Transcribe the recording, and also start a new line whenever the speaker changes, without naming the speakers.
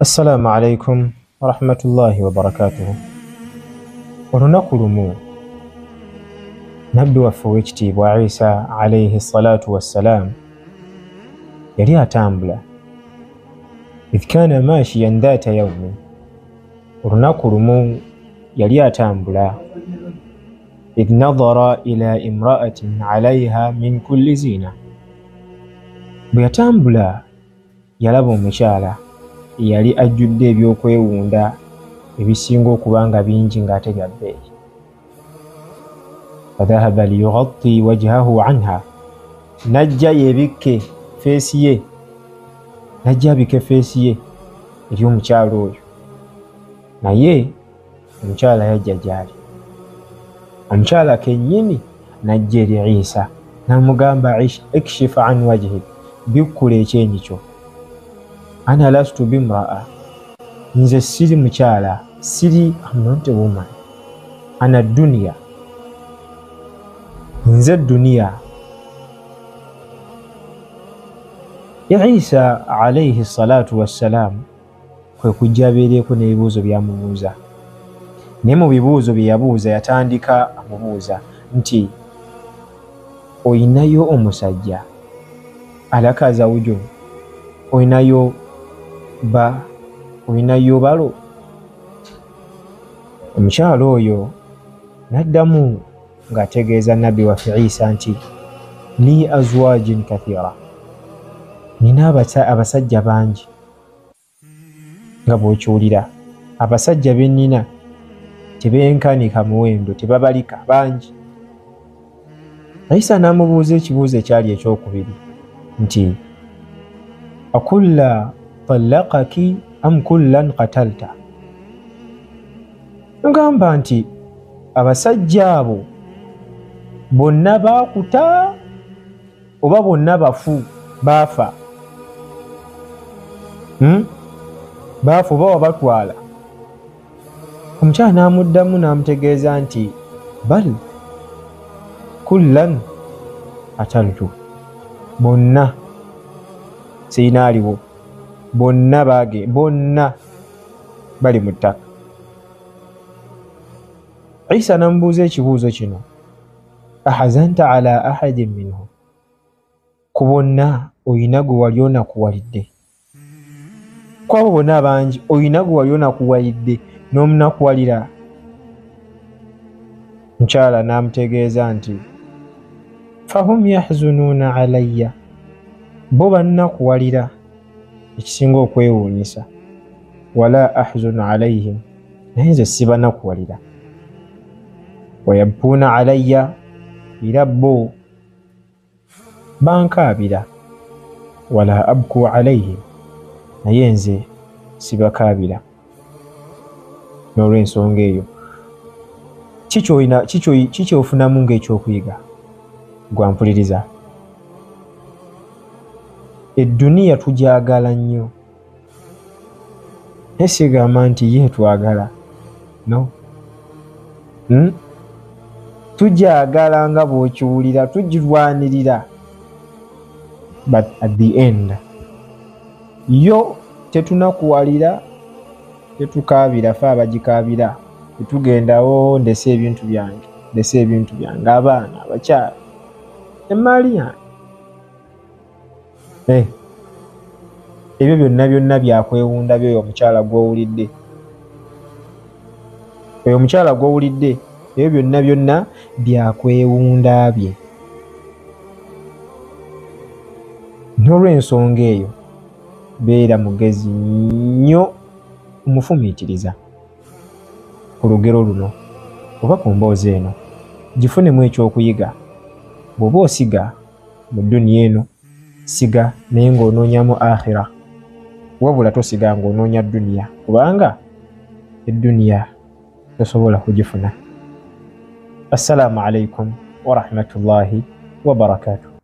السلام عليكم ورحمة الله وبركاته. ونقول نبدو فوجتي وعيسى عليه الصلاة والسلام يلي أتامبلا إذ كان ماشيا ذات يوم. ونقول يلي أتامبلا إذ نظر إلى امرأة عليها من كل زينة. بيتامبلا يلابو مشالا yali ajjudde ebyokwewunda ebisinga okuba nga bingi ng'ate bya bbeeyi. Fadhahaba liyughatti wajhahu anha, najja yebikke feesi ye, najja abike feesi ye eri omukyala oyo, naye omukyala yajja gyali. Omukyala kennyini najja eri Isa n'amugamba ikshif an wajhi, bikkula ekyenyi kyo. Ana lastu bimraa, nze siri mukyala, siri, I'm not a woman. Ana dunya, nze dunia. Ya Isa alayhi salatu wassalam kwe kujja abeereko n'ebibuuzo byamubuuza. Naye mu bibuuzo bye yabuuza yatandika amubuuza nti oyinayo omusajja alaka zawujun, oyinayo oyinayo balo? Omukyala oyo n'addamu ng'ategeeza nabbi waffe Isa nti li azwajin kathira, nina abasajja bangi. Nga bw'okiwulira abasajja be nnina tebenkanika muwendo, tebabalika, bangi. Isa n'amubuuza ekibuuzo ekyali ekyokubiri nti akulla talaqaki am kullan qatalta. Ngamba nti abasajja abo bonna baakuta oba bonna bafu, baafa? Baafa oba wabatwala? Omukyala n'amuddamu n'amutegeeza nti bal kullan qataltu, bonna sirina aliwo, bonna baage, bonna bali mu ttaka. Isa n'amubuuza ekibuuzo kino, ahazanta ala ahadin minhu, ku bonna oyina gwe wali onakuwalidde? Ku abo bonna abangi oyina gwe wali onakuwalidde n'omunakuwalira? Mukyala n'amutegeeza nti fahum yahzunuuna alayya, bo bannakuwalira ekisinga okwewuunyisa. Wala ahzunu alayhim, naye nze sibanakuwalira. Wayabbuuna alayya, era bo bankaabira. Wala abku alayhim, naye nze sibakaabira. N'olw'ensonga eyo kiki ofunamu ng'ekyokuyiga? Gwampuliriza. Edduniya tugyagala nnyo, naye sigamba nti ye twagala, no. Tugyagala nga bw'okiwulira, tugirwanirira, but at the end yo tetunakuwalira, tetukaabira, fe abagikaabira. Tetugendawo ndese ebintu byange, ndese ebintu byange, abaana, abakyala, emmaali yange. Ebyo byonna byakwewunda byoyo omukyala gw'owulidde. Oyo omukyala gw'owulidde, ebyo byonna byakwewunda bye. N'olw'ensonga eyo beera mugezi nnyo umufumiitiriza. Ku lugero luno oba ku mboozi eno gifunemu ekyokuyiga. Bw'oba osiga mu dduniya eno, siga naye ng'onoonyamu akhira, wabula tosiga ng'onoonya dduniya, kubanga edduniya tosobola kugifuna. Assalamu alaikum wa rahmatullahi wa barakatuh.